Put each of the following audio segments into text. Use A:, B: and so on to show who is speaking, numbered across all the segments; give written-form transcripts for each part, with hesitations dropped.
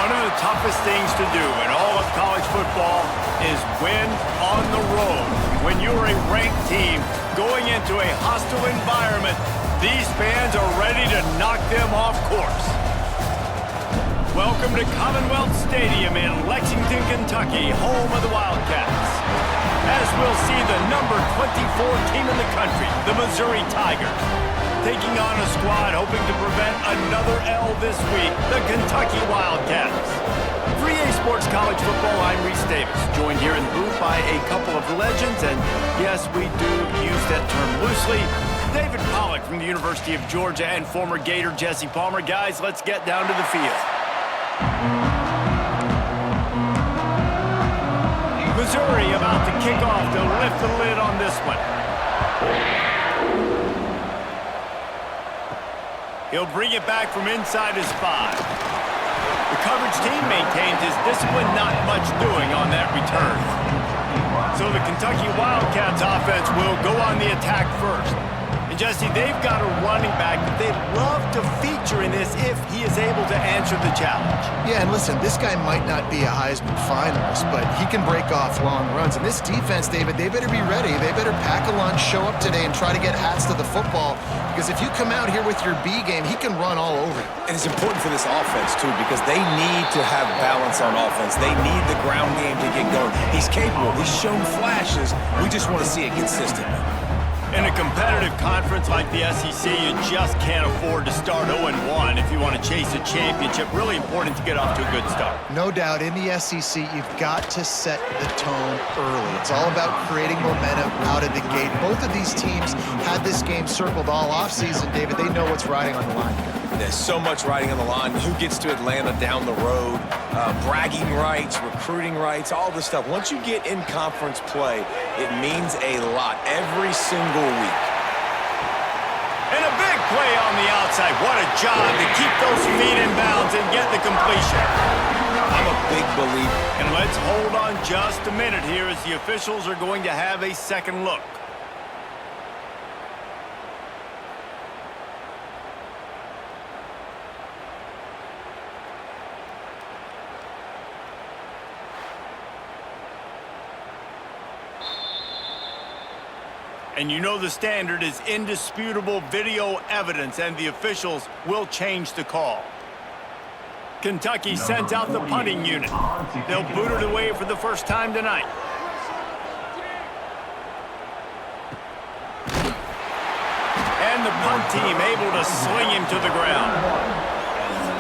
A: One of the toughest things to do in all of college football is win on the road. When you're a ranked team going into a hostile environment, these fans are ready to knock them off course. Welcome to Commonwealth Stadium in Lexington, Kentucky, home of the Wildcats. As we'll see the number 24 team in the country, the Missouri Tigers, taking on a squad hoping to prevent another L this week, the Kentucky Wildcats. For EA Sports College Football, I'm Reese Davis, joined here in the booth by a couple of legends, and yes, we do use that term loosely. David Pollack from the University of Georgia and former Gator Jesse Palmer. Guys, let's get down to the field. Missouri about to kick off to lift the lid on this one. He'll bring it back from inside his 5. The coverage team maintains his discipline, not much doing on that return. So the Kentucky Wildcats offense will go on the attack first. And Jesse, they've got a running back that they'd love to feature in this if he is able to answer the challenge.
B: Yeah, and listen, this guy might not be a Heisman finalist, but he can break off long runs. And this defense, David, they better be ready. They better pack a lunch, show up today, and try to get hats to the football. Because if you come out here with your B game, he can run all over you.
C: And it's important for this offense, too, because they need to have balance on offense. They need the ground game to get going. He's capable. He's shown flashes. We just want to see it consistently.
A: In a competitive conference like the SEC, you just can't afford to start 0-1 if you want to chase a championship. Really important to get off to a good start.
B: No doubt, in the SEC, you've got to set the tone early. It's all about creating momentum out of the gate. Both of these teams had this game circled all offseason, David. They know what's riding on the line here.
C: There's so much riding on the line. Who gets to Atlanta down the road? Bragging rights, recruiting rights, all this stuff. Once you get in conference play, it means a lot every single week.
A: And a big play on the outside. What a job to keep those feet in bounds and get the completion.
C: I'm a big believer.
A: And let's hold on just a minute here as the officials are going to have a second look. And you know the standard is indisputable video evidence, and the officials will change the call. Kentucky sends out the punting unit. They'll boot it away for the first time tonight. And the punt team able to sling him to the ground.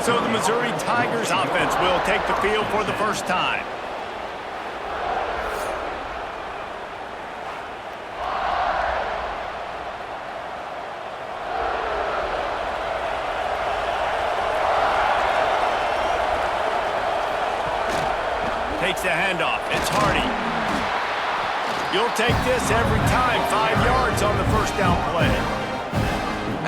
A: So the Missouri Tigers offense will take the field for the first time. Takes the handoff. It's Hardy. You'll take this every time. 5 yards on the first down play.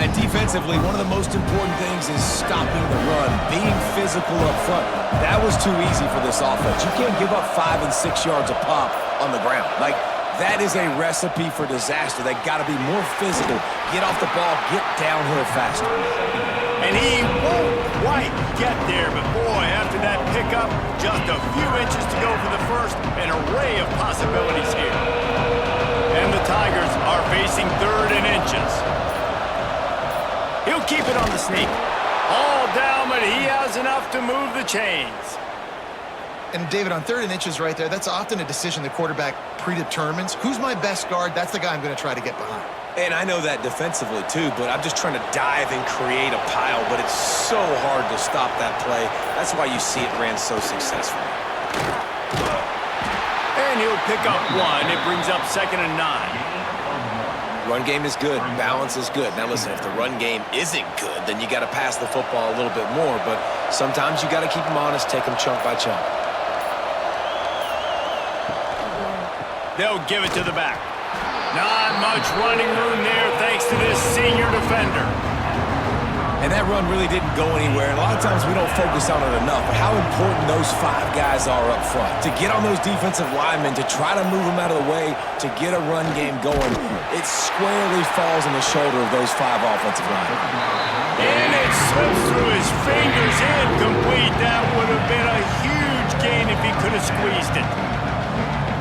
C: And defensively, one of the most important things is stopping the run, being physical up front. That was too easy for this offense. You can't give up 5 and 6 yards a pop on the ground. Like, that is a recipe for disaster. They got to be more physical, get off the ball, get downhill faster.
A: And he won't quite get there, but boy, after that pickup, just a few inches to go for the first, an array of possibilities here. And the Tigers are facing 3rd and inches. He'll keep it on the sneak. All down, but he has enough to move the chains.
B: And David, on 3rd and inches right there, that's often a decision the quarterback predetermines. Who's my best guard? That's the guy I'm going to try to get behind.
C: And I know that defensively, too, but I'm just trying to dive and create a pile, but it's so hard to stop that play. That's why you see it ran so successfully.
A: And he'll pick up 1. It brings up 2nd and 9.
C: Run game is good. Balance is good. Now, listen, if the run game isn't good, then you got to pass the football a little bit more, but sometimes you got to keep them honest, take them chunk by chunk.
A: They'll give it to the back. Not much running room there thanks to this senior defender.
C: And that run really didn't go anywhere. And a lot of times we don't focus on it enough, but how important those 5 guys are up front. To get on those defensive linemen, to try to move them out of the way, to get a run game going, it squarely falls on the shoulder of those 5 offensive linemen.
A: And it's slips through his fingers, incomplete. That would have been a huge gain if he could have squeezed it.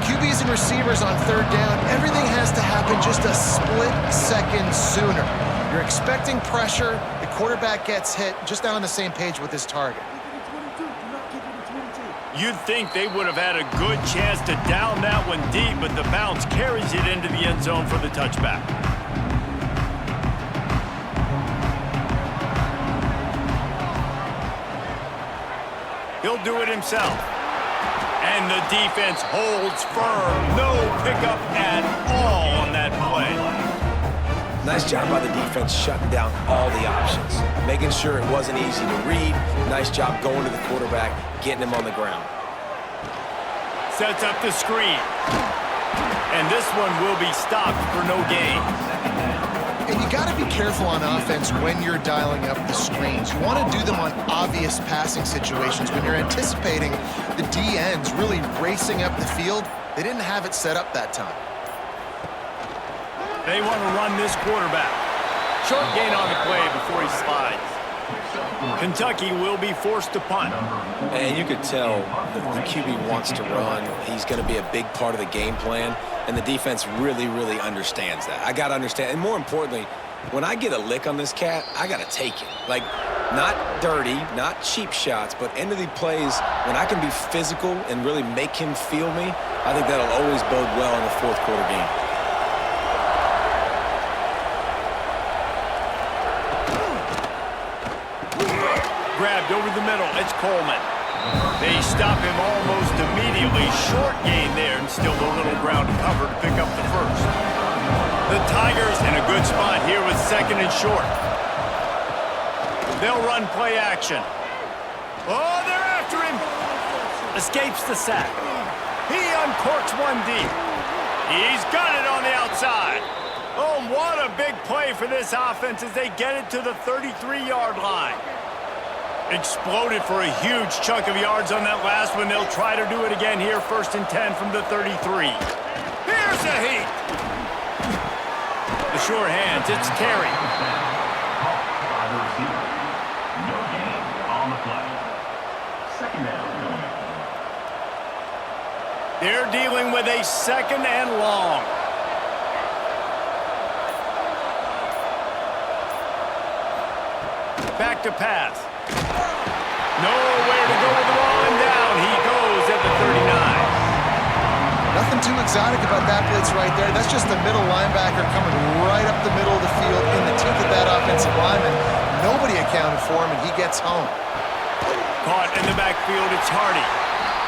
B: QBs and receivers on third down, everything has to happen just a split second sooner. You're expecting pressure, the quarterback gets hit, just not on the same page with his target.
A: You'd think they would have had a good chance to down that one deep, but the bounce carries it into the end zone for the touchback. He'll do it himself. And the defense holds firm. No pickup at all on that play.
C: Nice job by the defense shutting down all the options, making sure it wasn't easy to read. Nice job going to the quarterback, getting him on the ground.
A: Sets up the screen. And this one will be stopped for no gain.
B: And you got to be careful on offense when you're dialing up the screens. You want to do them on obvious passing situations. When you're anticipating the D ends really racing up the field, they didn't have it set up that time.
A: They want to run this quarterback. Short gain on the play before he slides. Kentucky will be forced to punt.
C: And you could tell the QB wants to run. He's going to be a big part of the game plan, and the defense really, really understands that. I got to understand, and more importantly, when I get a lick on this cat, I got to take it. Like, not dirty, not cheap shots, but end of the plays, when I can be physical and really make him feel me, I think that'll always bode well in the fourth quarter game.
A: Grabbed over the middle. It's Coleman. They stop him almost immediately. Short gain there, and still a little ground to cover to pick up the first. The Tigers in a good spot here with second and short. They'll run play action. Oh, they're after him. Escapes the sack. He uncorks one deep. He's got it on the outside. Oh, what a big play for this offense as they get it to the 33-yard line. Exploded for a huge chunk of yards on that last one. They'll try to do it again here, 1st and 10 from the 33. Here's a heat. The sure hands, it's Terry.
D: No gain on the play. Second down.
A: They're dealing with a second and long. Back to pass. Nowhere to go with the ball, and down he goes at the 39.
B: Nothing too exotic about that blitz right there. That's just the middle linebacker coming right up the middle of the field in the teeth of that offensive lineman. Nobody accounted for him, and he gets home.
A: Caught in the backfield, it's Hardy.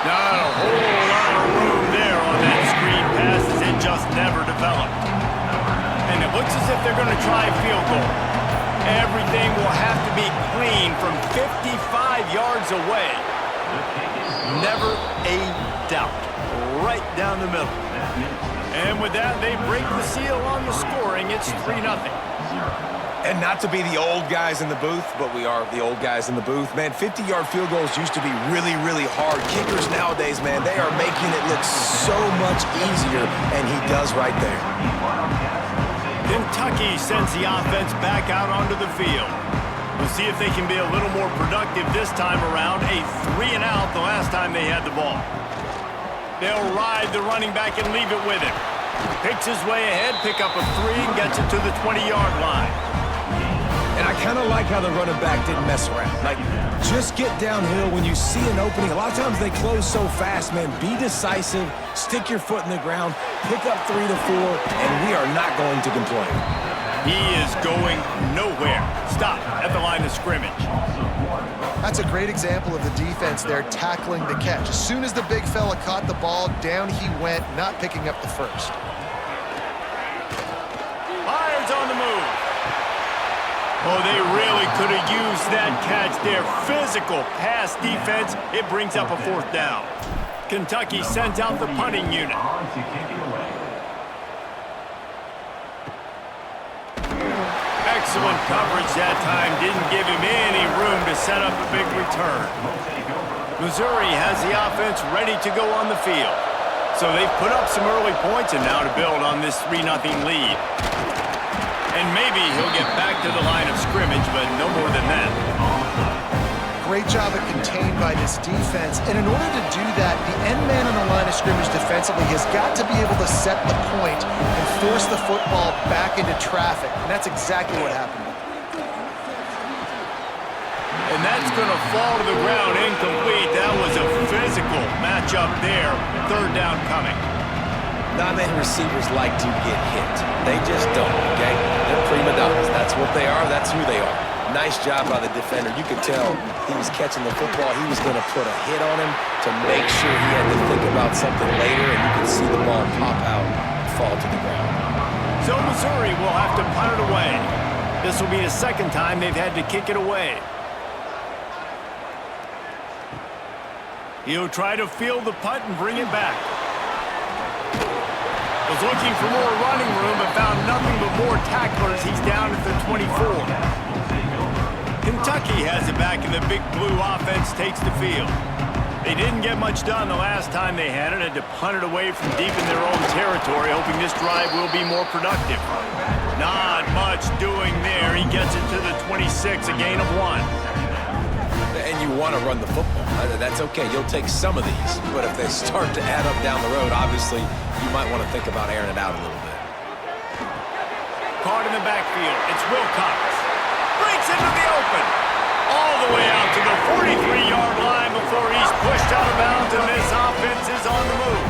A: Not a whole lot of room there on that screen pass as it just never developed. And it looks as if they're going to try a field goal. Everything will have to be clean from 55 yards away. Never a doubt. Right down the middle. And with that, they break the seal on the scoring. It's 3-0.
C: And not to be the old guys in the booth, but we are the old guys in the booth. Man, 50-yard field goals used to be really, really hard. Kickers nowadays, man, they are making it look so much easier, and he does right there.
A: Kentucky sends the offense back out onto the field. We'll see if they can be a little more productive this time around. A 3-and-out the last time they had the ball. They'll ride the running back and leave it with him. Picks his way ahead, pick up a 3, and gets it to the 20-yard line.
C: And I kind of like how the running back didn't mess around. Like, just get downhill when you see an opening. A lot of times they close so fast, man. Be decisive, stick your foot in the ground, pick up 3 to 4, and we are not going to complain.
A: He is going nowhere. Stop at the line of scrimmage.
B: That's a great example of the defense there tackling the catch. As soon as the big fella caught the ball, down he went, not picking up the first.
A: Fires on the move. Oh, they really could have used that catch there. Physical pass defense. It brings up a 4th down. Kentucky sends out the punting unit. Excellent coverage that time. Didn't give him any room to set up a big return. Missouri has the offense ready to go on the field. So they've put up some early points and now to build on this 3-0 lead. And maybe he'll get back to the line of scrimmage, but no more than that.
B: Great job at contained by this defense. And in order to do that, the end man on the line of scrimmage defensively has got to be able to set the point and force the football back into traffic. And that's exactly what happened.
A: And that's going to fall to the ground incomplete. That was a physical matchup there. Third down coming.
C: Not many receivers like to get hit. They just don't, okay? They're prima donnas. That's what they are. That's who they are. Nice job by the defender. You could tell he was catching the football. He was going to put a hit on him to make sure he had to think about something later, and you could see the ball pop out and fall to the ground.
A: So Missouri will have to punt it away. This will be the second time they've had to kick it away. He'll try to field the punt and bring it back. Was looking for more running room, but found nothing but more tacklers. He's down at the 24. Kentucky has it back, and the Big Blue offense takes the field. They didn't get much done the last time they had it. Had to punt it away from deep in their own territory, hoping this drive will be more productive. Not much doing there. He gets it to the 26, a gain of 1.
C: And you want to run the football. That's okay. You'll take some of these. But if they start to add up down the road, obviously, you might want to think about airing it out a little bit.
A: Caught in the backfield. It's Wilcox. Breaks into the open. All the way out to the 43-yard line before he's pushed out of bounds, and this offense is on the move.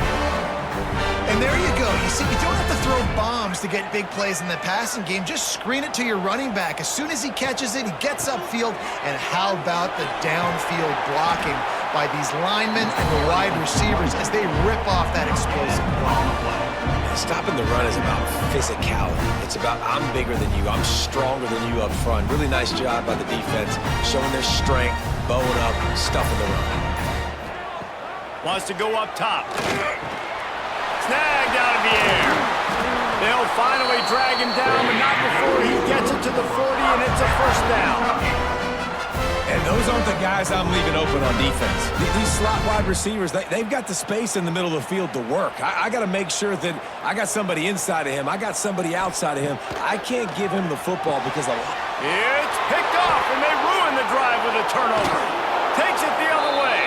B: And there you go. You see, you don't have to throw bombs to get big plays in the passing game. Just screen it to your running back. As soon as he catches it, he gets upfield. And how about the downfield blocking by these linemen and the wide receivers as they rip off that explosive play.
C: Stopping the run is about physicality. It's about I'm bigger than you. I'm stronger than you up front. Really nice job by the defense, showing their strength, bowing up, stuffing the run.
A: Wants to go up top. Snagged out of the air. They'll finally drag him down, but not before he gets it to the 40, and it's a first down.
C: And those aren't the guys I'm leaving open on defense. These slot wide receivers, they've got the space in the middle of the field to work. I got to make sure that I got somebody inside of him. I got somebody outside of him. I can't give him the football because
A: it's picked off, and they ruin the drive with a turnover. Takes it the other way.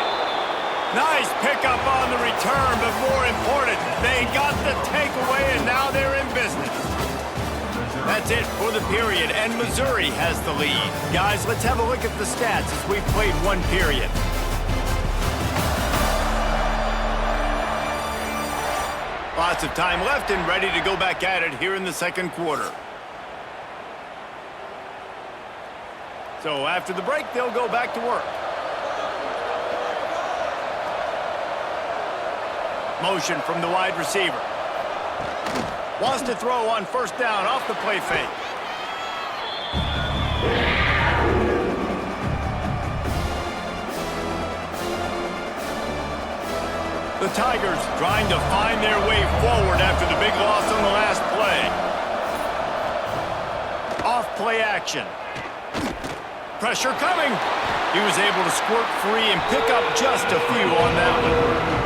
A: Nice pickup on the return, but more important, they got the takeaway, and now they're in business. That's it for the period, and Missouri has the lead. Guys, let's have a look at the stats as we've played one period. Lots of time left and ready to go back at it here in the second quarter. So after the break, they'll go back to work. Motion from the wide receiver. Wants to throw on first down off the play fake. The Tigers trying to find their way forward after the big loss on the last play. Off play action. Pressure coming. He was able to squirt free and pick up just a few on that one.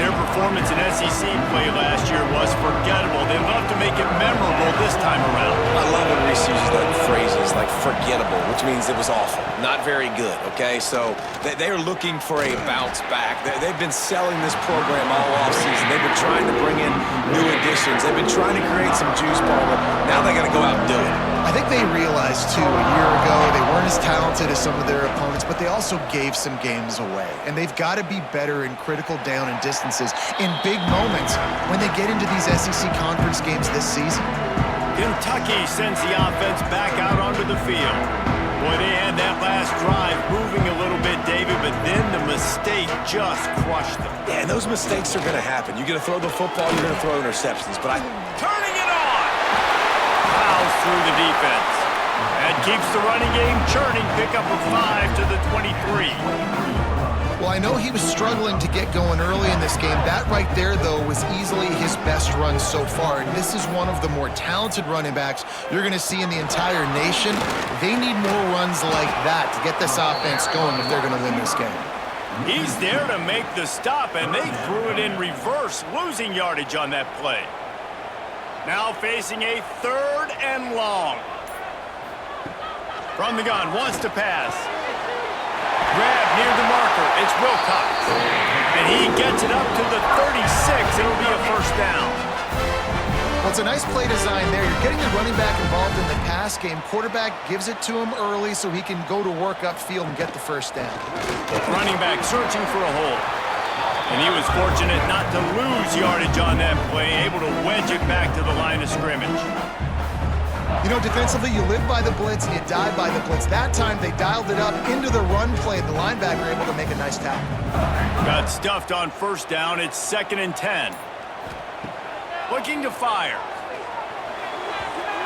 A: Their performance in SEC play last year was forgettable. They'd love to make it memorable this time around.
C: I love when Reese uses that phrases like forgettable, which means it was awful, not very good, okay? So they're looking for a bounce back. They've been selling this program all offseason. They've been trying to bring in new additions. They've been trying to create some juice bar, but now they got to go out and do it.
B: I think they realized, too, a year ago they weren't as talented as some of their opponents, but they also gave some games away. And they've got to be better in critical down and distances in big moments when they get into these SEC conference games this season.
A: Kentucky sends the offense back out onto the field. Boy, they had that last drive moving a little bit, David, but then the mistake just crushed them.
C: Yeah, and those mistakes are going to happen. You're going to throw the football, you're going to throw interceptions, but
A: turning it on! Fouls through the defense. And keeps the running game churning. Pickup of 5 to the 23.
B: Well, I know he was struggling to get going early in this game. That right there, though, was easily his best run so far. And this is one of the more talented running backs you're going to see in the entire nation. They need more runs like that to get this offense going if they're going to win this game.
A: He's there to make the stop, and they threw it in reverse, losing yardage on that play. Now facing a 3rd and long. From the gun, wants to pass. Grab near the marker. It's Wilcox. And he gets it up to the 36. It'll be a first down.
B: Well, it's a nice play design there. You're getting the running back involved in the pass game. Quarterback gives it to him early so he can go to work upfield and get the first down.
A: Running back searching for a hole. And he was fortunate not to lose yardage on that play, able to wedge it back to the line of scrimmage.
B: You know, defensively, you live by the blitz and you die by the blitz. That time, they dialed it up into the run play. The linebacker able to make a nice tackle.
A: Got stuffed on first down. It's 2nd and 10. Looking to fire.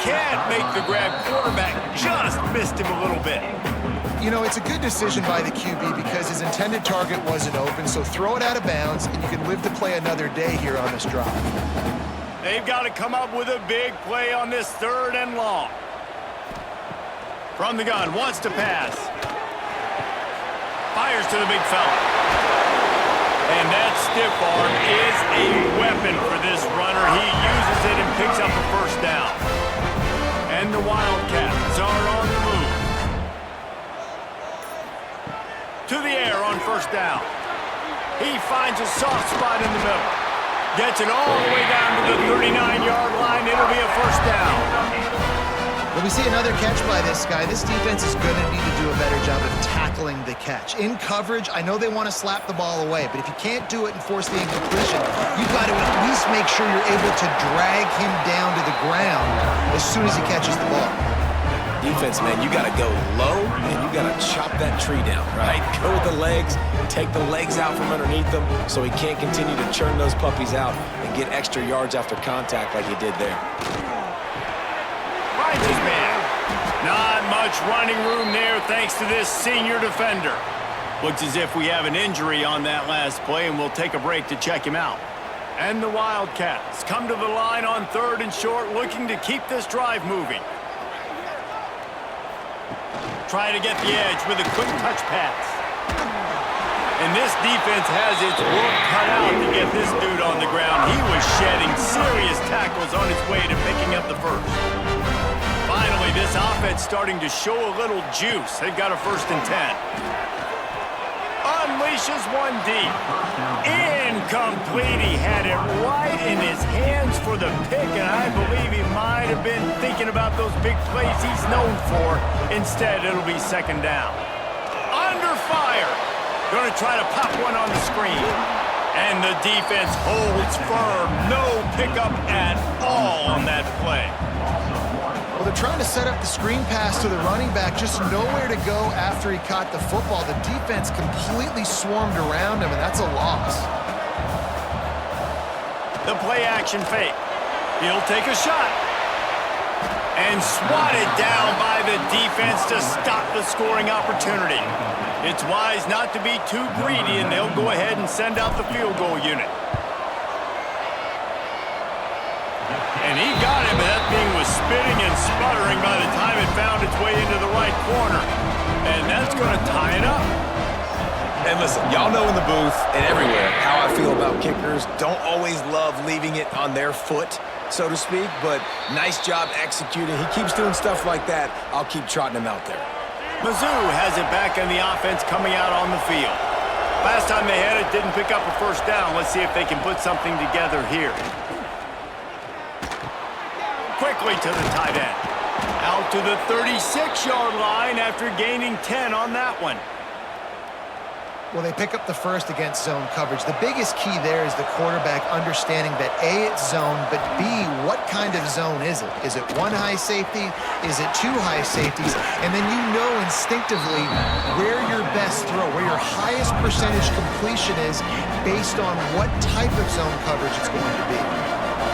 A: Can't make the grab. Quarterback just missed him a little bit.
B: You know, it's a good decision by the QB because his intended target wasn't open, so throw it out of bounds, and you can live to play another day here on this drive.
A: They've got to come up with a big play on this 3rd and long. From the gun, wants to pass. Fires to the big fella. And that stiff arm is a weapon for this runner. He uses it and picks up a first down. And the Wildcats are on the move. To the air on first down. He finds a soft spot in the middle. Gets it all the way down to the 39-yard line. It'll be a first down.
B: When we see another catch by this guy, this defense is going to need to do a better job of tackling the catch. In coverage, I know they want to slap the ball away, but if you can't do it and force the incompletion, you've got to at least make sure you're able to drag him down to the ground as soon as he catches the ball.
C: Defense, man, you got to go low, and you got to chop that tree down, right? Go with the legs, take the legs out from underneath them so he can't continue to churn those puppies out and get extra yards after contact like he did there.
A: Finds his man. Not much running room there thanks to this senior defender. Looks as if we have an injury on that last play, and we'll take a break to check him out. And the Wildcats come to the line on 3rd and short, looking to keep this drive moving. Trying to get the edge with a quick touch pass. And this defense has its work cut out to get this dude on the ground. He was shedding serious tackles on his way to picking up the first. Finally, this offense starting to show a little juice. They've got a 1st and 10. Unleashes one deep. Incomplete. He had it right in his hands for the pick, and I believe he might have been thinking about those big plays he's known for. Instead, it'll be 2nd down. Under fire. Going to try to pop one on the screen. And the defense holds firm. No pickup at all on that play.
B: Well, they're trying to set up the screen pass to the running back, just nowhere to go after he caught the football. The defense completely swarmed around him, and that's a loss.
A: The play action fake. He'll take a shot. And swatted down by the defense to stop the scoring opportunity. It's wise not to be too greedy, and they'll go ahead and send out the field goal unit. And he got him, but that thing was spitting and sputtering by the time it found its way into the right corner. And that's going to tie it up.
C: And listen, y'all know in the booth and everywhere how I feel about kickers. Don't always love leaving it on their foot, so to speak, but nice job executing. He keeps doing stuff like that. I'll keep trotting him out there.
A: Mizzou has it back in the offense coming out on the field. Last time they had it, didn't pick up a first down. Let's see if they can put something together here. Quickly to the tight end. Out to the 36-yard line after gaining 10 on that one.
B: Well, they pick up the first against zone coverage. The biggest key there is the quarterback understanding that A, it's zone, but B, what kind of zone is it? Is it one high safety? Is it two high safeties? And then you know instinctively where your best throw, where your highest percentage completion is based on what type of zone coverage it's going to be.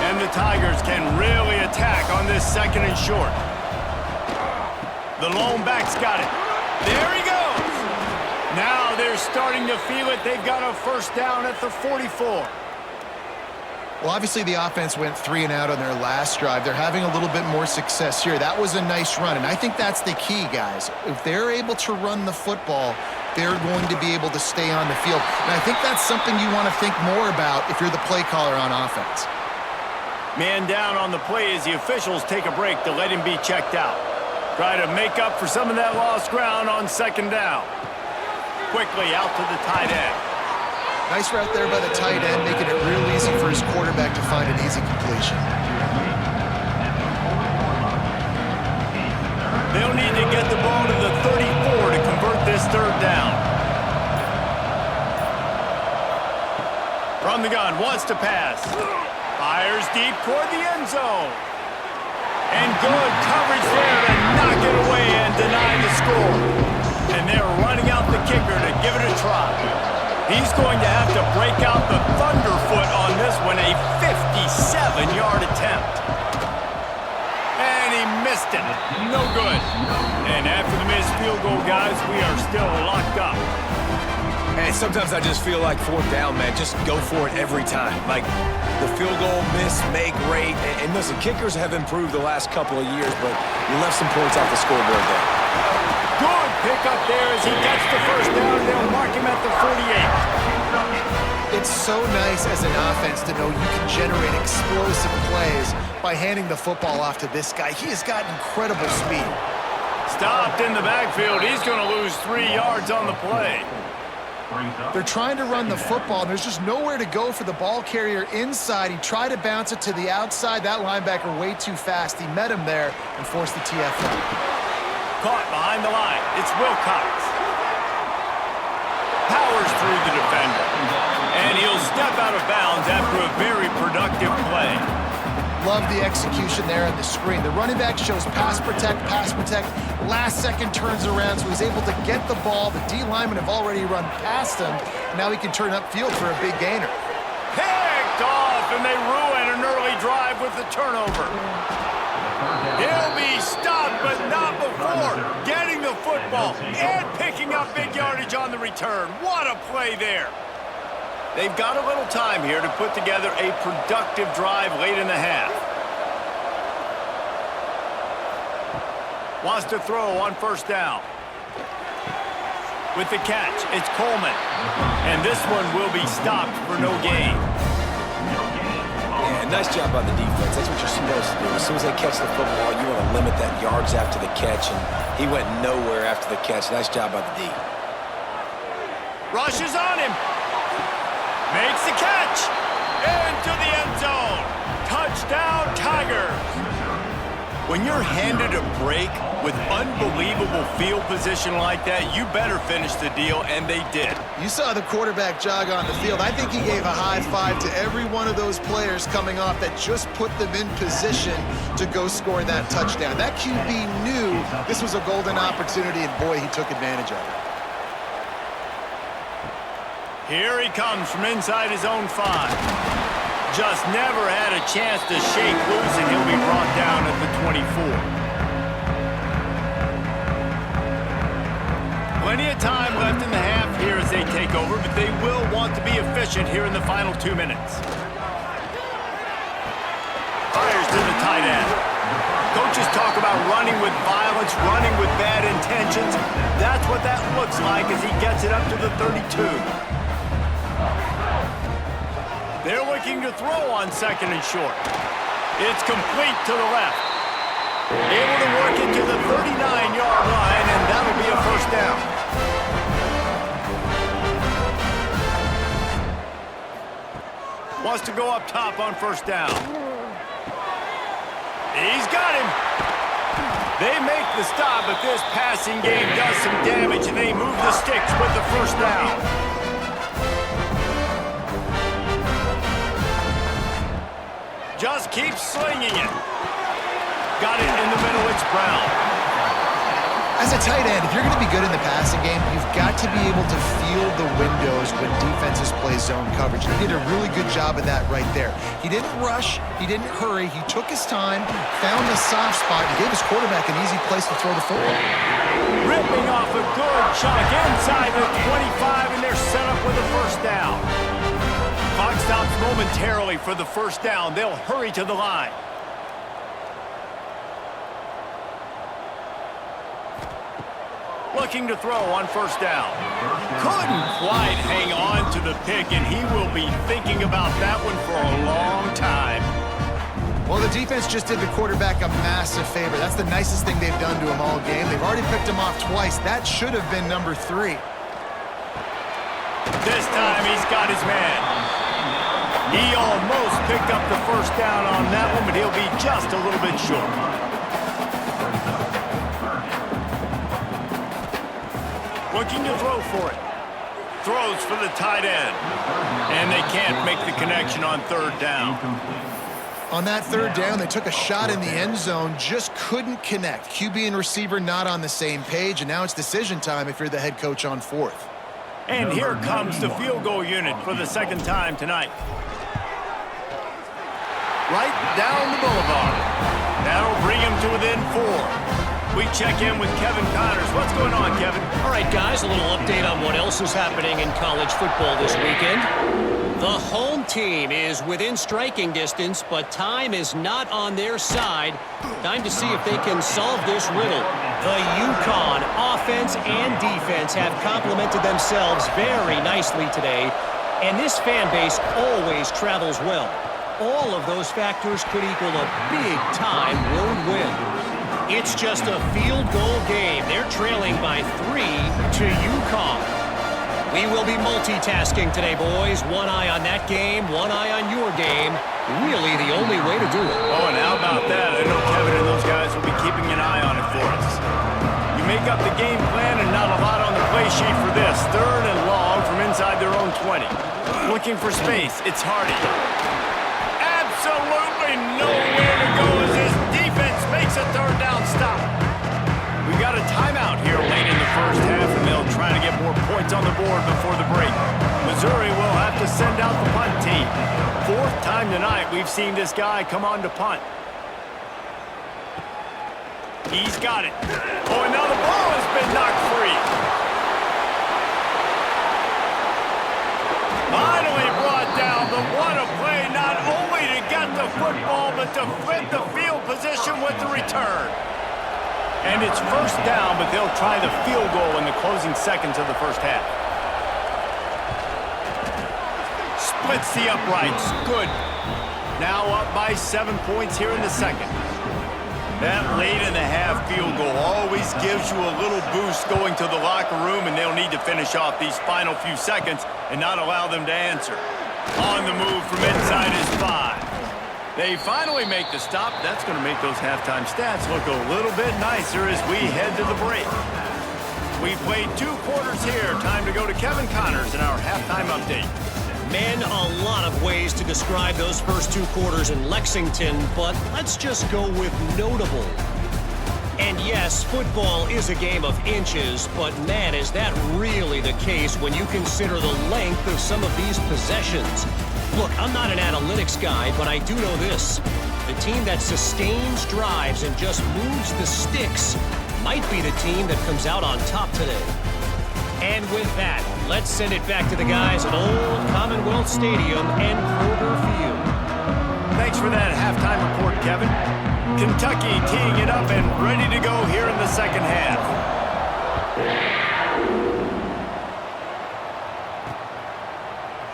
A: And the Tigers can really attack on this 2nd and short. The lone back's got it. There he goes. Now they're starting to feel it. They've got a first down at the 44.
B: Well, obviously the offense went 3 and out on their last drive. They're having a little bit more success here. That was a nice run, and I think that's the key, guys. If they're able to run the football, they're going to be able to stay on the field. And I think that's something you want to think more about if you're the play caller on offense.
A: Man down on the play as the officials take a break to let him be checked out. Try to make up for some of that lost ground on second down. Quickly out to the tight end.
B: Nice route there by the tight end, making it real easy for his quarterback to find an easy completion.
A: They'll need to get the ball to the 34 to convert this third down. From the gun, wants to pass. Fires deep toward the end zone. And good coverage there to knock it away and deny the score. And they're running out the kicker to give it a try. He's going to have to break out the thunderfoot on this one, a 57-yard attempt. And he missed it. No good. And after the missed field goal, guys, we are still locked up.
C: And sometimes I just feel like fourth down, man. Just go for it every time. Like the field goal, miss, make, rate. And listen, kickers have improved the last couple of years, but you left some points off the scoreboard there.
A: Good pick up there as he gets the first down. They'll mark him at the 48.
B: It's so nice as an offense to know you can generate explosive plays by handing the football off to this guy. He has got incredible speed.
A: Stopped in the backfield. He's going to lose 3 yards on the play.
B: They're trying to run the football, and there's just nowhere to go for the ball carrier inside. He tried to bounce it to the outside. That linebacker way too fast. He met him there and forced the TFL.
A: Caught behind the line. It's Wilcox. Powers through the defender. And he'll step out of bounds after a very productive play.
B: Love the execution there on the screen. The running back shows pass protect. Last second turns around, so he's able to get the ball. The D linemen have already run past him. Now he can turn upfield for a big gainer.
A: Picked off, and they ruin an early drive with the turnover. He'll be stopped, but not before getting the football and picking up big yardage on the return. What a play there. They've got a little time here to put together a productive drive late in the half. Wants to throw on first down. With the catch, it's Coleman. And this one will be stopped for no gain.
C: Yeah, nice job by the defense. That's what you're supposed to do. As soon as they catch the football, you want to limit that yards after the catch, and he went nowhere after the catch. Nice job by the D.
A: Rushes on him. Makes the catch. Into the end zone. Touchdown, Tigers. When you're handed a break with unbelievable field position like that, you better finish the deal, and they did.
B: You saw the quarterback jog on the field. I think he gave a high five to every one of those players coming off that just put them in position to go score that touchdown. That QB knew this was a golden opportunity, and boy, he took advantage of it.
A: Here he comes from inside his own 5. Just never had a chance to shake loose, and he'll be brought down at the 24. Plenty of time left in the half here as they take over, but they will want to be efficient here in the final 2 minutes. Fires to the tight end. Coaches talk about running with violence, running with bad intentions. That's what that looks like as he gets it up to the 32. They're looking to throw on second and short. It's complete to the left. Able to work it to the 39-yard line, and that'll be a first down. Wants to go up top on first down. He's got him. They make the stop, but this passing game does some damage, and they move the sticks with the first down. Just keep slinging it. Got it in the middle, it's Brown.
B: As a tight end, if you're going to be good in the passing game, you've got to be able to feel the windows when defenses play zone coverage. He did a really good job of that right there. He didn't rush, he didn't hurry, he took his time, found the soft spot, and gave his quarterback an easy place to throw the football.
A: Ripping off a good chunk inside the 25, and they're set up with a first down. Clock stops momentarily for the first down. They'll hurry to the line. Looking to throw on first down. Couldn't quite hang on to the pick, and he will be thinking about that one for a long time.
B: Well, the defense just did the quarterback a massive favor. That's the nicest thing they've done to him all game. They've already picked him off twice. That should have been number 3.
A: This time he's got his man. He almost picked up the first down on that one, but he'll be just a little bit short. Looking to throw for it. Throws for the tight end. And they can't make the connection on third down.
B: On that third down, they took a shot in the end zone, just couldn't connect. QB and receiver not on the same page, and now it's decision time if you're the head coach on 4th.
A: And here comes the field goal unit for the second time tonight. Right down the boulevard. That'll bring him to within 4. We check in with Kevin Connors. What's going on, Kevin?
E: All right, guys, a little update on what else is happening in college football this weekend. The home team is within striking distance, but time is not on their side. Time to see if they can solve this riddle. The UConn offense and defense have complemented themselves very nicely today, and this fan base always travels well. All of those factors could equal a big-time road win. It's just a field goal game. They're trailing by 3 to UConn. We will be multitasking today, boys. One eye on that game, one eye on your game. Really the only way to do it.
A: Oh, and how about that? I know Kevin and those guys will be keeping an eye on it for us. You make up the game plan and not a lot on the play sheet for this. 3rd and long from inside their own 20. Looking for space. It's Hardy. Absolutely nowhere to go as this defense makes a third down stop. We got a timeout here late in the first half, and they'll try to get more points on the board before the break. Missouri will have to send out the punt team. 4th time tonight we've seen this guy come on to punt. He's got it. Oh, and now the ball has been knocked free. Finally brought down, but what a play, not only to get the football, but to flip the field position with the return. And it's first down, but they'll try the field goal in the closing seconds of the first half. Splits the uprights. Good. Now up by 7 points here in the second. That late in the half field goal always gives you a little boost going to the locker room, and they'll need to finish off these final few seconds and not allow them to answer. On the move from inside his 5. They finally make the stop. That's going to make those halftime stats look a little bit nicer as we head to the break. We played 2 quarters here. Time to go to Kevin Connors in our halftime update.
E: Man, a lot of ways to describe those first 2 quarters in Lexington, but let's just go with notable. And yes, football is a game of inches, but man, is that really the case when you consider the length of some of these possessions. Look, I'm not an analytics guy, but I do know this. The team that sustains drives and just moves the sticks might be the team that comes out on top today. And with that, let's send it back to the guys at Old Commonwealth Stadium and Kroger Field.
A: Thanks for that halftime report, Kevin. Kentucky teeing it up and ready to go here in the second half.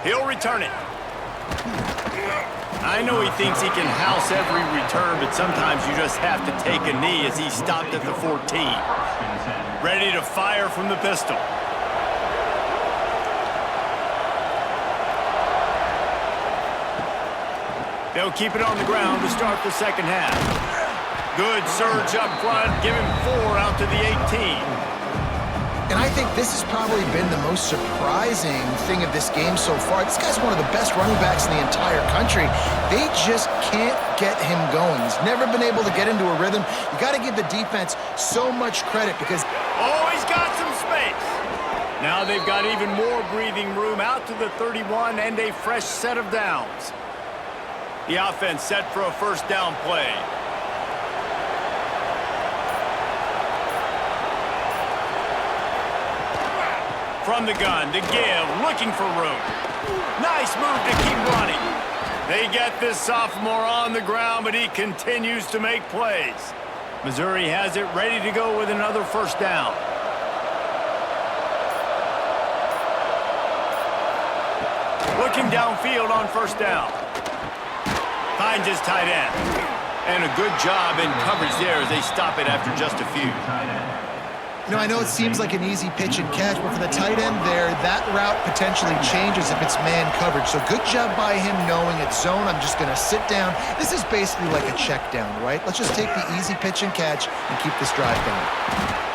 A: He'll return it. I know he thinks he can house every return, but sometimes you just have to take a knee as he stopped at the 14. Ready to fire from the pistol. They'll keep it on the ground to start the second half. Good surge up front, give him 4 out to the 18.
B: And I think this has probably been the most surprising thing of this game so far. This guy's one of the best running backs in the entire country. They just can't get him going. He's never been able to get into a rhythm. You got to give the defense so much credit because...
A: Oh, he's got some space. Now they've got even more breathing room out to the 31 and a fresh set of downs. The offense set for a first down play. From the gun to give, looking for room. Nice move to keep running. They get this sophomore on the ground, but he continues to make plays. Missouri has it ready to go with another first down. Looking downfield on first down. Finds his tight end. And a good job in coverage there as they stop it after just a few.
B: You know, I know it seems like an easy pitch and catch, but for the tight end there, that route potentially changes if it's man coverage. So good job by him knowing it's zone. I'm just going to sit down. This is basically like a check down, right? Let's just take the easy pitch and catch and keep this drive going.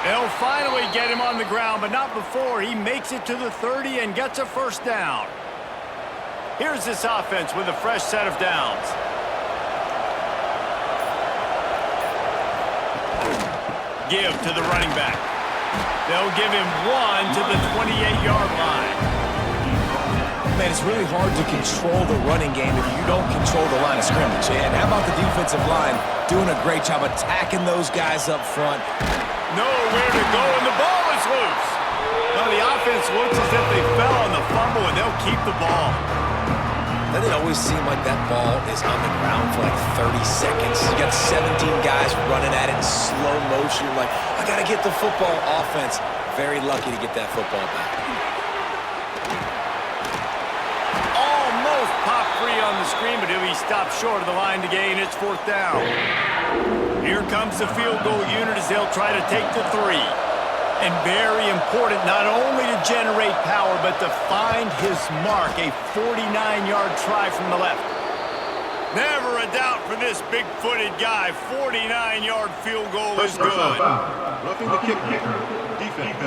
A: They'll finally get him on the ground, but not before he makes it to the 30 and gets a first down. Here's this offense with a fresh set of downs. Give to the running back. They'll give him 1 to the 28-yard line.
C: Man, it's really hard to control the running game if you don't control the line of scrimmage. And how about the defensive line doing a great job attacking those guys up front?
A: Nowhere to go, and the ball is loose. Now the offense looks as if they fell on the fumble, and they'll keep the ball.
C: Doesn't it always seem like that ball is on the ground for like 30 seconds? You got 17 guys running at it in slow motion. You're like, I got to get the football. Offense, very lucky to get that football back.
A: Almost popped free on the screen, but he'll be stopped short of the line to gain. It's 4th down. Here comes the field goal unit as they'll try to take the 3. And very important not only to generate power, but to find his mark, a 49-yard try from the left. Never a doubt for this big-footed guy. 49-yard field goal is good.
F: Roughing the kicker. Defense.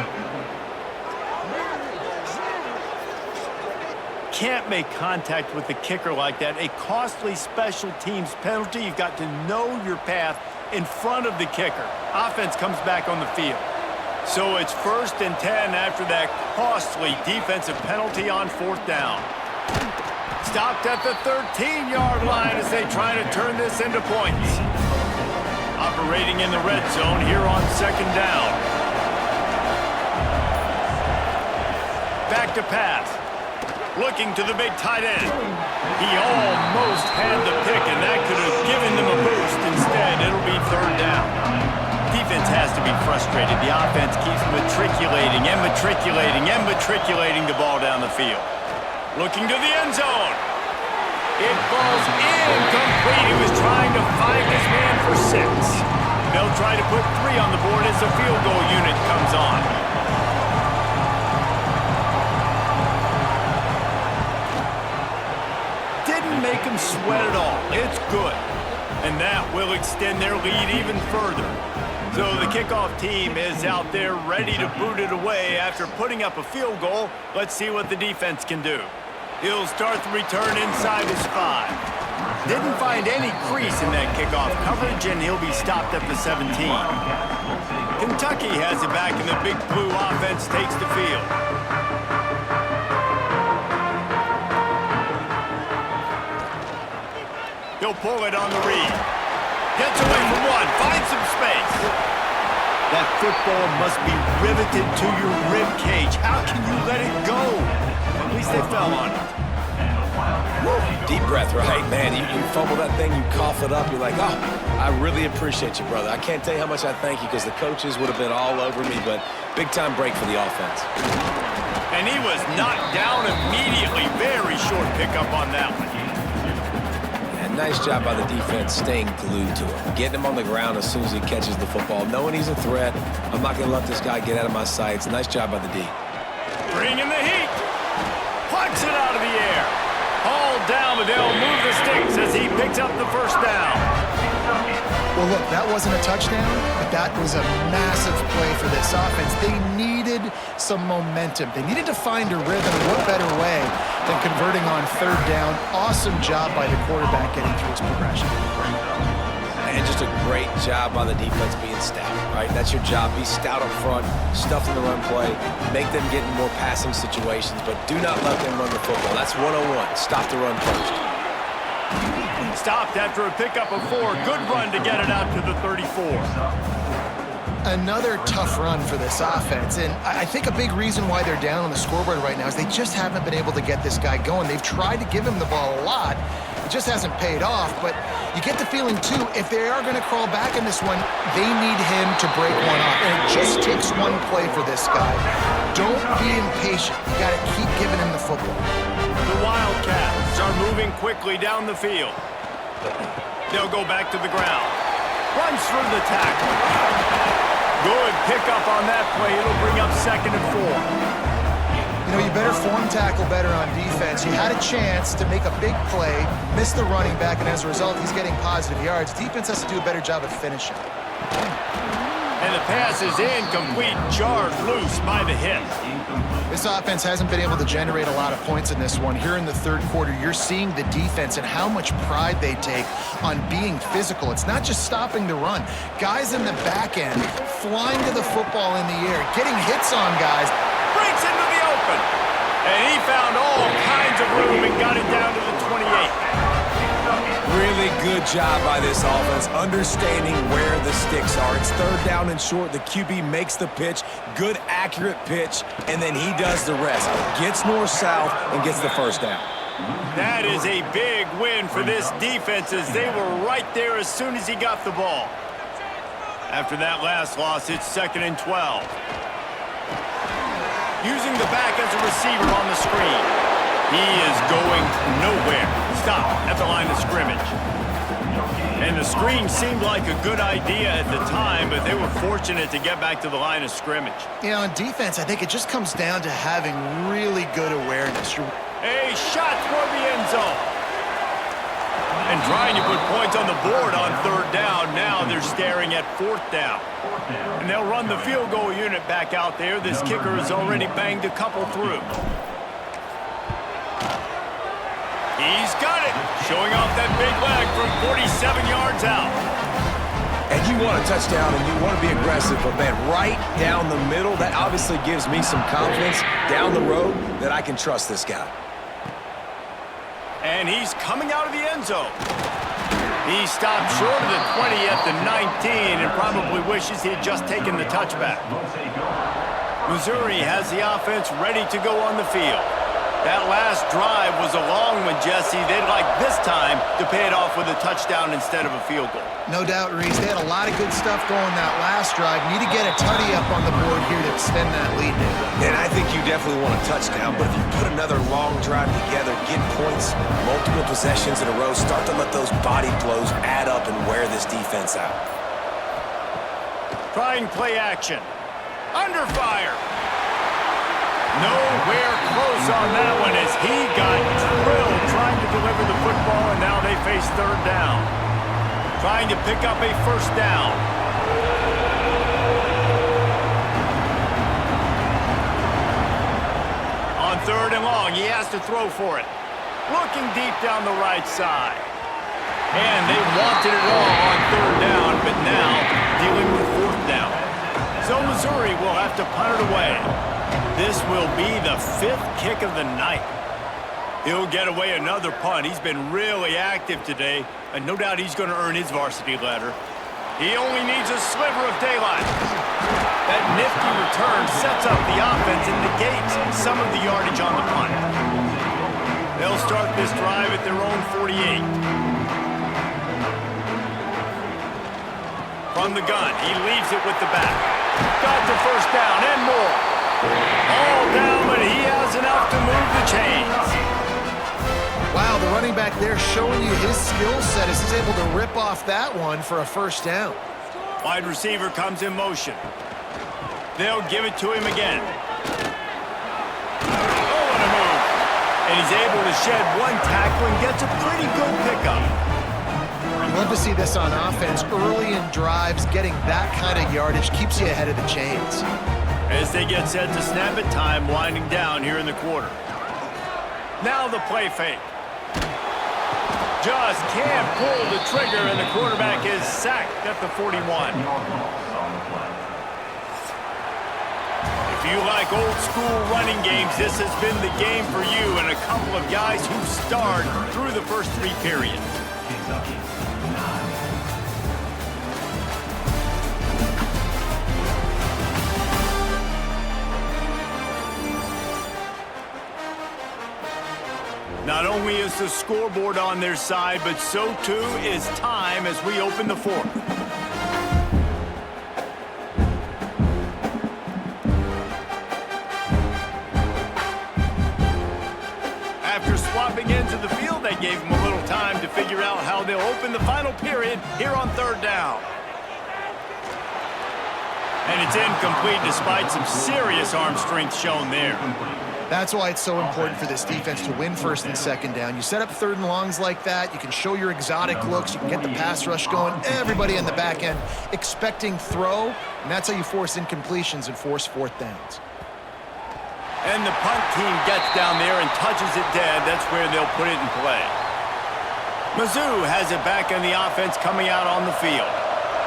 A: Can't make contact with the kicker like that. A costly special teams penalty. You've got to know your path in front of the kicker. Offense comes back on the field. So it's 1st and 10 after that costly defensive penalty on 4th down. Stopped at the 13-yard line as they try to turn this into points. Operating in the red zone here on 2nd down. Back to pass. Looking to the big tight end. He almost had the pick, and that could have given them a boost. Instead, it'll be 3rd down. Defense has to be frustrated. The offense keeps matriculating the ball down the field. Looking to the end zone. It falls incomplete. He was trying to find his man for 6. They'll try to put 3 on the board as the field goal unit comes on. Didn't make him sweat at all. It's good. And that will extend their lead even further. So the kickoff team is out there ready to boot it away after putting up a field goal. Let's see what the defense can do. He'll start the return inside his 5. Didn't find any crease in that kickoff coverage, and he'll be stopped at the 17. Kentucky has it back, and the Big Blue offense takes the field. He'll pull it on the read. Gets away from 1, finds some space. That football must be riveted to your rib cage. How can you let it go? At least they fell on it.
C: Woo. Deep breath, right? Man, you fumble that thing, you cough it up, you're like, oh, I really appreciate you, brother. I can't tell you how much I thank you because the coaches would have been all over me, but big-time break for the offense.
A: And he was knocked down immediately. Very short pickup on that one.
C: Nice job by the defense staying glued to him. Getting him on the ground as soon as he catches the football. Knowing he's a threat. I'm not going to let this guy get out of my sights. Nice job by the D.
A: Bringing the heat. Plucks it out of the air. Hauled down, but they'll move the sticks as he picks up the 1st down.
B: Well, look, that wasn't a touchdown, but that was a massive play for this offense. They needed some momentum. They needed to find a rhythm. What better way than converting on 3rd down? Awesome job by the quarterback getting through his progression.
C: And just a great job by the defense being stout, right? That's your job. Be stout up front, stuff in the run play, make them get in more passing situations, but do not let them run the football. That's 101. Stop the run first.
A: Stopped after a pickup of 4. Good run to get it out to the 34.
B: Another tough run for this offense, and I think a big reason why they're down on the scoreboard right now is they just haven't been able to get this guy going. They've tried to give him the ball a lot. It just hasn't paid off, but you get the feeling, too, if they are going to crawl back in this one, they need him to break one off, and it just takes one play for this guy. Don't be impatient. You got to keep giving him the football.
A: The Wildcats are moving quickly down the field. They'll go back to the ground. Runs through the tackle. Good pickup on that play. It'll bring up 2nd and 4.
B: You know, you better form tackle better on defense. You had a chance to make a big play, miss the running back, and as a result, he's getting positive yards. Defense has to do a better job of finishing.
A: And the pass is incomplete, jarred loose by the hit.
B: This offense hasn't been able to generate a lot of points in this one. Here in the third quarter, you're seeing the defense and how much pride they take on being physical. It's not just stopping the run. Guys in the back end flying to the football in the air, getting hits on guys.
A: Breaks into the open. And he found all kinds of room and got it down to the 28.
C: Really good job by this offense, understanding where the sticks are. It's 3rd down and short. The QB makes the pitch, good, accurate pitch, and then he does the rest. Gets north-south and gets the 1st down.
A: That is a big win for this defense as they were right there as soon as he got the ball. After that last loss, it's 2nd and 12. Using the back as a receiver on the screen. He is going nowhere. Stop at the line of scrimmage. And the screen seemed like a good idea at the time, but they were fortunate to get back to the line of scrimmage.
B: Yeah, on defense, I think it just comes down to having really good awareness.
A: A shot toward the end zone. And trying to put points on the board on 3rd down. Now they're staring at 4th down. And they'll run the field goal unit back out there. This kicker has already banged a couple through. He's got it, showing off that big leg from 47 yards out.
C: And you want a touchdown and you want to be aggressive, but man, right down the middle, that obviously gives me some confidence down the road that I can trust this guy.
A: And he's coming out of the end zone. He stopped short of the 20 at the 19 and probably wishes he had just taken the touchback. Missouri has the offense ready to go on the field. That last drive was a long one, Jesse. They'd like this time to pay it off with a touchdown instead of a field goal.
B: No doubt, Reese. They had a lot of good stuff going that last drive. Need to get a tutty up on the board here to extend that lead.
C: And I think you definitely want a touchdown, but if you put another long drive together, get points, multiple possessions in a row, start to let those body blows add up and wear this defense out.
A: Trying play action. Under fire. Nowhere close on that one as he got drilled trying to deliver the football, and now they face 3rd down. Trying to pick up a 1st down. On 3rd and long, he has to throw for it. Looking deep down the right side. And they wanted it all on 3rd down, but now dealing with 4th down. So Missouri will have to punt it away. This will be the 5th kick of the night. He'll get away another punt. He's been really active today, and no doubt he's going to earn his varsity letter. He only needs a sliver of daylight. That nifty return sets up the offense and negates some of the yardage on the punt. They'll start this drive at their own 48. From the gun, he leaves it with the back. Got the 1st down and more. All down, but he has enough to move the chains.
B: Wow, the running back there showing you his skill set as he's able to rip off that one for a 1st down.
A: Wide receiver comes in motion. They'll give it to him again. Oh, what a move. And he's able to shed one tackle and gets a pretty good pickup.
B: I'd love to see this on offense. Early in drives, getting that kind of yardage keeps you ahead of the chains.
A: As they get set to snap it, time winding down here in the quarter. Now the play fake. Just can't pull the trigger, and the quarterback is sacked at the 41. If you like old school running games, this has been the game for you and a couple of guys who starred through the first 3 periods. Not only is the scoreboard on their side, but so too is time as we open the 4th. After swapping into the field, they gave him a little time to figure out how they'll open the final period here on third down. And it's incomplete despite some serious arm strength shown there.
B: That's why it's so important for this defense to win first and second down. You set up third and longs like that, you can show your exotic looks, you can get the pass rush going, everybody in the back end expecting throw, and that's how you force incompletions and force fourth downs.
A: And the punt team gets down there and touches it dead. That's where they'll put it in play. Mizzou has it back in the offense coming out on the field.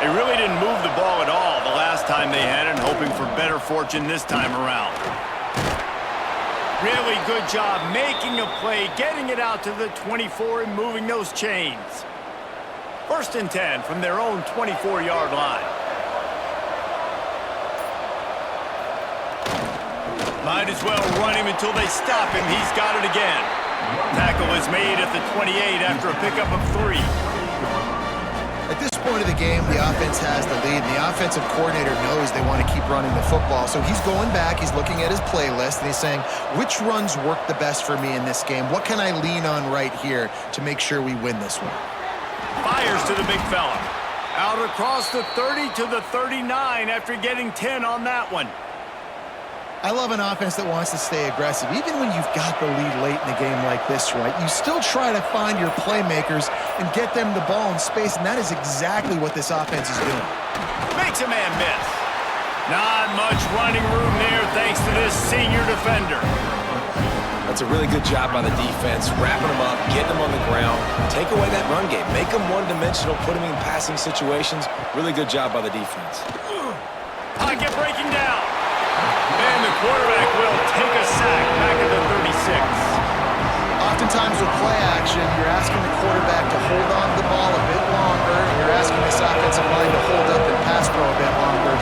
A: They really didn't move the ball at all the last time they had it, hoping for better fortune this time around. Really good job making a play, getting it out to the 24 and moving those chains. 1st and 10 from their own 24-yard line. Might as well run him until they stop him. He's got it again. Tackle is made at the 28 after a pickup of 3.
B: At this point of the game, the offense has the lead, and the offensive coordinator knows they want to keep running the football. So he's going back, he's looking at his playlist, and he's saying, which runs work the best for me in this game? What can I lean on right here to make sure we win this one?
A: Fires to the big fella. Out across the 30 to the 39 after getting 10 on that one.
B: I love an offense that wants to stay aggressive. Even when you've got the lead late in the game like this, right, you still try to find your playmakers and get them the ball in space, and that is exactly what this offense is doing.
A: Makes a man miss. Not much running room there thanks to this senior defender.
C: That's a really good job by the defense, wrapping them up, getting them on the ground, take away that run game, make them one-dimensional, put them in passing situations. Really good job by the defense.
A: Pocket breaking down. And the quarterback will take a sack back at the 36.
B: Oftentimes with play action, you're asking the quarterback to hold on to the ball a bit longer, and you're asking this offensive line to hold up and pass pro a bit longer.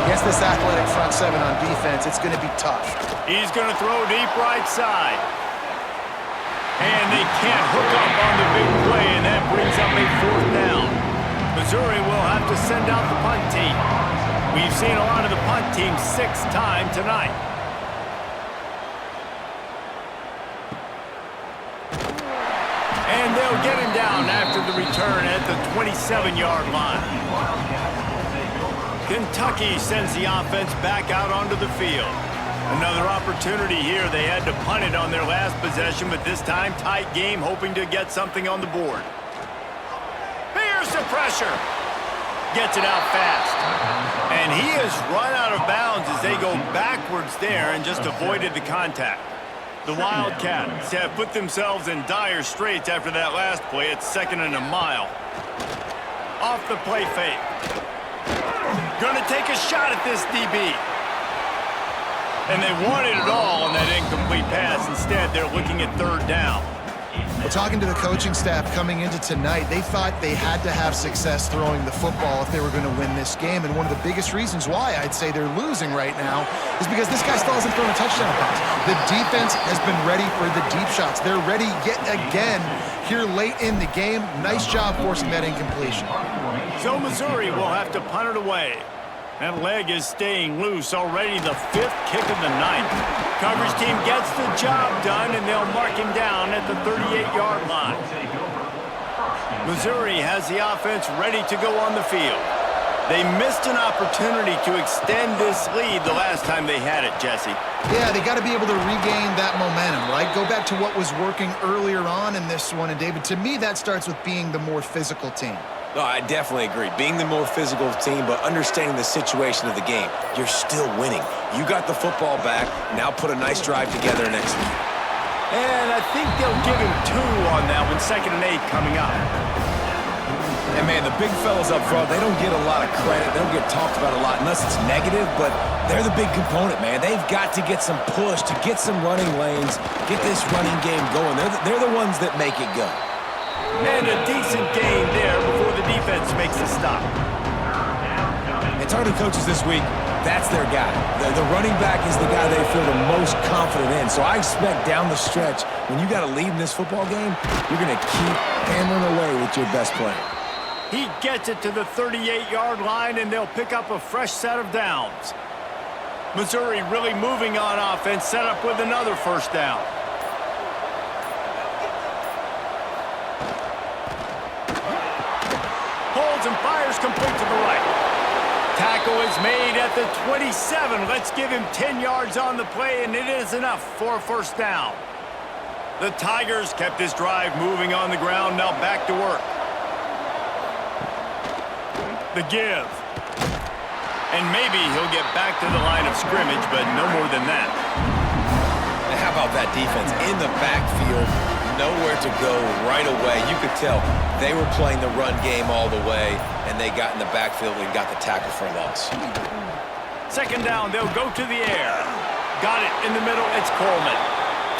B: Against this athletic front seven on defense, it's going to be tough.
A: He's going to throw deep right side. And they can't hook up on the big play, and that brings up a 4th down. Missouri will have to send out the punt team. We've seen a lot of the punt team 6 times tonight. And they'll get him down after the return at the 27-yard line. Kentucky sends the offense back out onto the field. Another opportunity here. They had to punt it on their last possession, but this time tight game, hoping to get something on the board. Here's the pressure. Gets it out fast. And he has run out of bounds as they go backwards there and just avoided the contact. The Wildcats have put themselves in dire straits after that last play. It's 2nd and a mile. Off the play fake. Gonna take a shot at this DB. And they wanted it all on that incomplete pass. Instead, they're looking at 3rd down.
B: Well, talking to the coaching staff coming into tonight, they thought they had to have success throwing the football if they were going to win this game. And one of the biggest reasons why I'd say they're losing right now is because this guy still hasn't thrown a touchdown pass. The defense has been ready for the deep shots. They're ready yet again here late in the game. Nice job forcing that incompletion.
A: So Missouri will have to punt it away. That leg is staying loose already, the 5th kick of the night. Coverage team gets the job done, and they'll mark him down at the 38-yard line. Missouri has the offense ready to go on the field. They missed an opportunity to extend this lead the last time they had it, Jesse.
B: Yeah, they got to be able to regain that momentum, right? Go back to what was working earlier on in this one. And, David, to me, that starts with being the more physical team.
C: No, I definitely agree. Being the more physical team, but understanding the situation of the game. You're still winning. You got the football back. Now put a nice drive together and execute.
A: And I think they'll give him 2 on that one. 2nd and 8 coming up.
C: And, man, the big fellas up front, they don't get a lot of credit. They don't get talked about a lot unless it's negative, but they're the big component, man. They've got to get some push, to get some running lanes, get this running game going. They're the ones that make it go.
A: And a decent gain there before the defense makes a stop.
C: And talking to coaches this week, that's their guy. The running back is the guy they feel the most confident in. So I expect down the stretch, when you got a lead in this football game, you're going to keep hammering away with your best player.
A: He gets it to the 38-yard line, and they'll pick up a fresh set of downs. Missouri really moving on offense, set up with another 1st down. complete to the right. Tackle is made at the 27. Let's give him 10 yards on the play, and it is enough for a first down. The Tigers kept this drive moving on the ground. Now back to work. The give. And maybe he'll get back to the line of scrimmage, but no more than that.
C: And how about that defense in the backfield? Nowhere to go right away. You could tell they were playing the run game all the way, and they got in the backfield and got the tackle for a loss.
A: Second down, they'll go to the air. Got it in the middle, it's Coleman.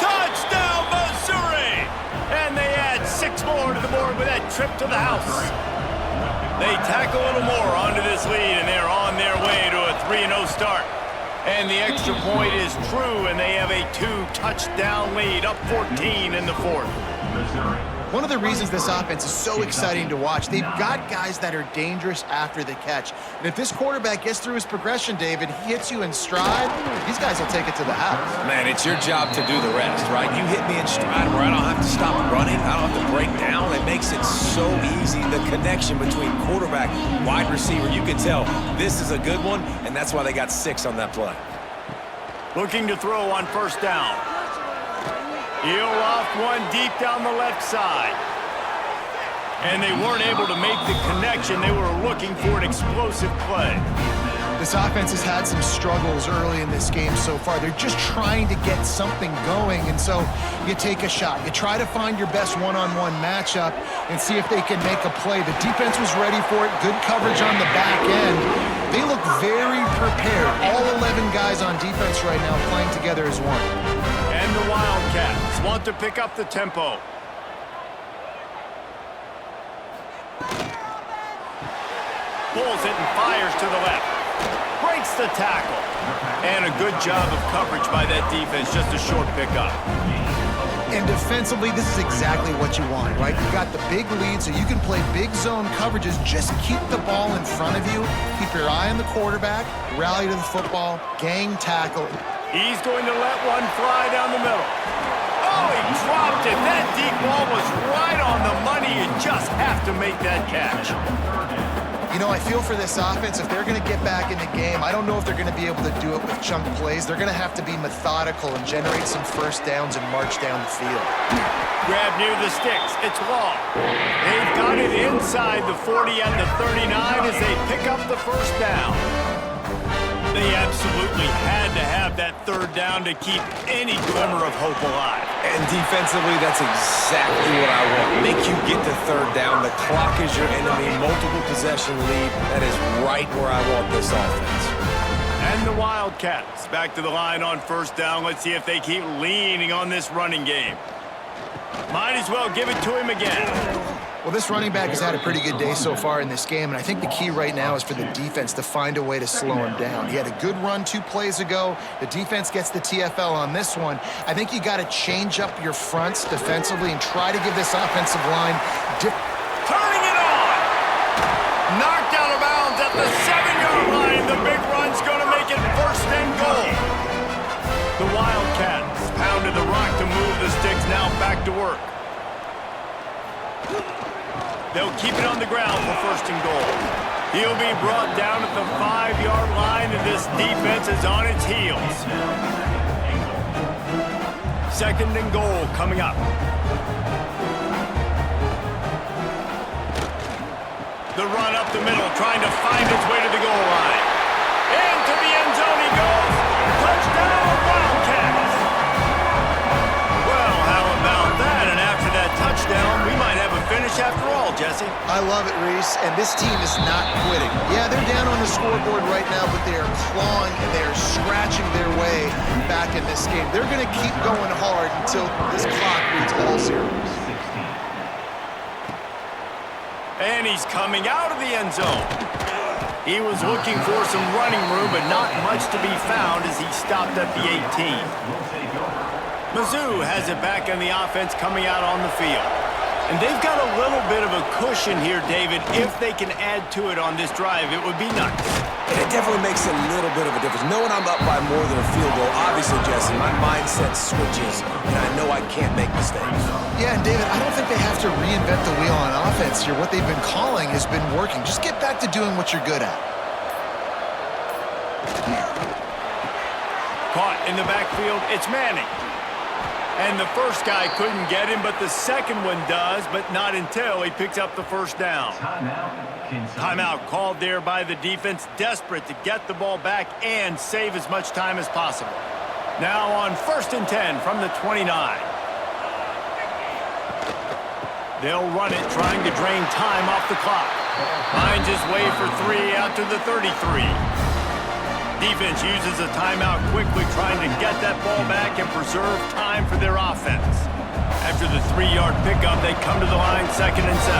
A: Touchdown, Missouri! And they add 6 more to the board with that trip to the house. They tackle a little more onto this lead, and they're on their way to a 3-0 start. And the extra point is true, and they have a 2-touchdown lead, up 14 in the fourth.
D: Missouri.
B: One of the reasons this offense is so exciting to watch, they've got guys that are dangerous after the catch. And if this quarterback gets through his progression, David, he hits you in stride, these guys will take it to the house.
C: Man, it's your job to do the rest, right? You hit me in stride where I don't have to stop running. I don't have to break down. It makes it so easy. The connection between quarterback, wide receiver, you can tell this is a good one, and that's why they got 6 on that play.
A: Looking to throw on first down. He'll off one deep down the left side. And they weren't able to make the connection. They were looking for an explosive play.
B: This offense has had some struggles early in this game so far. They're just trying to get something going, and so you take a shot. You try to find your best one-on-one matchup and see if they can make a play. The defense was ready for it. Good coverage on the back end. They look very prepared. All 11 guys on defense right now playing together as one.
A: And the Wildcats want to pick up the tempo. Pulls it and fires to the left. Breaks the tackle. And a good job of coverage by that defense. Just a short pickup.
B: And defensively, this is exactly what you want, right? You've got the big lead, so you can play big zone coverages. Just keep the ball in front of you. Keep your eye on the quarterback. Rally to the football. Gang tackle.
A: He's going to let one fly down the middle. Oh, he dropped it. That deep ball was right on the money. You just have to make that catch.
B: You know, I feel for this offense, if they're going to get back in the game, I don't know if they're going to be able to do it with chunk plays. They're going to have to be methodical and generate some first downs and march down the field.
A: Grab near the sticks. It's long. They've got it inside the 40 and the 39 as they pick up the first down. They absolutely had to have that third down to keep any glimmer of hope alive.
C: And defensively, that's exactly what I want. Make you get to third down. The clock is your enemy. Multiple possession lead. That is right where I want this offense.
A: And the Wildcats back to the line on first down. Let's see if they keep leaning on this running game. Might as well give it to him again.
B: Well, this running back has had a pretty good day so far in this game, and I think the key right now is for the defense to find a way to slow him down. He had a good run 2 plays ago. The defense gets the TFL on this one. I think you got to change up your fronts defensively and try to give this offensive line
A: Turning it on! Knocked out of bounds at the 7-yard line. The big run's going to make it first and goal. The Wildcats pounded the rock to move the sticks, now back to work. They'll keep it on the ground for first and goal. He'll be brought down at the 5-yard line, and this defense is on its heels. Second and goal coming up. The run up the middle, trying to find its way to the goal line. Into the end zone he goes. Touchdown, Wildcats! Well, how about that? And after that touchdown, we might have a finish after all, Jesse.
B: I love it, Reese, and this team is not quitting. Yeah, they're down on the scoreboard right now, but they are clawing and they are scratching their way back in this game. They're going to keep going hard until this clock reads all zeros.
A: And he's coming out of the end zone. He was looking for some running room, but not much to be found as he stopped at the 18. Mizzou has it back in the offense coming out on the field. And they've got a little bit of a cushion here, David. If they can add to it on this drive, it would be nice.
C: And it definitely makes a little bit of a difference. Knowing I'm up by more than a field goal, obviously, Jesse, my mindset switches, and I know I can't make mistakes.
B: Yeah, and David, I don't think they have to reinvent the wheel on offense here. What they've been calling has been working. Just get back to doing what you're good at.
A: Caught in the backfield, it's Manning. And the first guy couldn't get him, but the second one does, but not until he picks up the first down. Timeout called there by the defense, desperate to get the ball back and save as much time as possible. Now on 1st and 10 from the 29. They'll run it, trying to drain time off the clock. Finds his way for 3 out to the 33. Defense uses a timeout quickly, trying to get that ball back and preserve time for their offense. After the 3-yard pickup, they come to the line, 2nd and 7.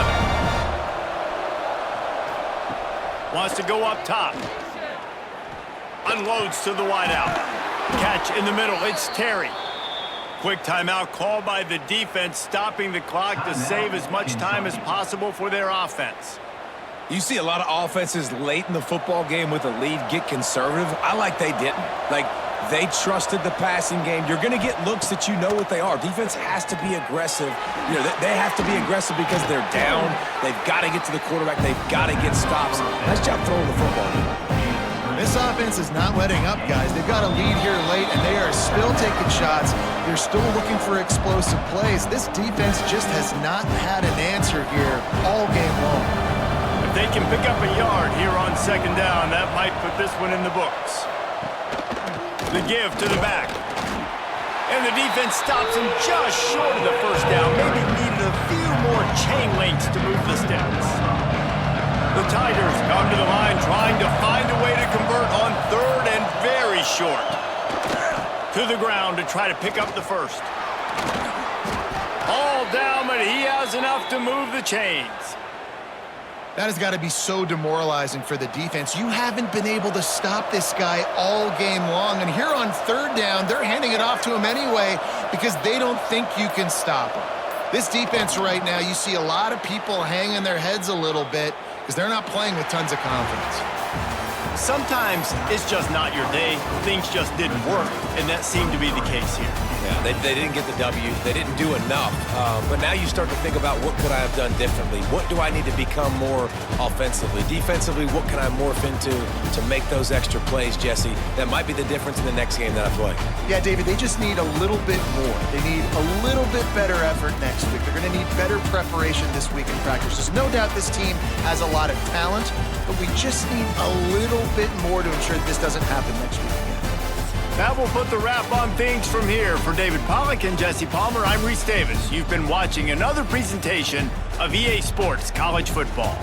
A: Wants to go up top. Unloads to the wideout. Catch in the middle, it's Terry. Quick timeout called by the defense, stopping the clock to save as much time as possible for their offense.
C: You see a lot of offenses late in the football game with a lead get conservative. I like they didn't. Like, they trusted the passing game. You're going to get looks that you know what they are. Defense has to be aggressive. You know, they have to be aggressive because they're down. They've got to get to the quarterback. They've got to get stops. Nice job throwing the football.
B: This offense is not letting up, guys. They've got a lead here late, and they are still taking shots. They're still looking for explosive plays. This defense just has not had an answer here all game long.
A: If they can pick up a yard here on 2nd down, that might put this one in the books. The give to the back. And the defense stops him just short of the first down. Maybe needed a few more chain links to move the sticks. The Tigers come to the line trying to find a way to convert on 3rd and very short. To the ground to try to pick up the first. All down, but he has enough to move the chains.
B: That has got to be so demoralizing for the defense. You haven't been able to stop this guy all game long. And here on 3rd down, they're handing it off to him anyway because they don't think you can stop him. This defense right now, you see a lot of people hanging their heads a little bit because they're not playing with tons of confidence.
A: Sometimes it's just not your day. Things just didn't work, and that seemed to be the case here.
C: Yeah, they didn't get the W. They didn't do enough. But now you start to think about what could I have done differently? What do I need to become more offensively? Defensively, what can I morph into to make those extra plays, Jesse? That might be the difference in the next game that I play.
B: Yeah, David, they just need a little bit more. They need a little bit better effort next week. They're going to need better preparation this week in practice. There's no doubt this team has a lot of talent, but we just need a little bit more to ensure that this doesn't happen next week again.
A: That will put the wrap on things from here. For David Pollack and Jesse Palmer, I'm Reese Davis. You've been watching another presentation of EA Sports College Football.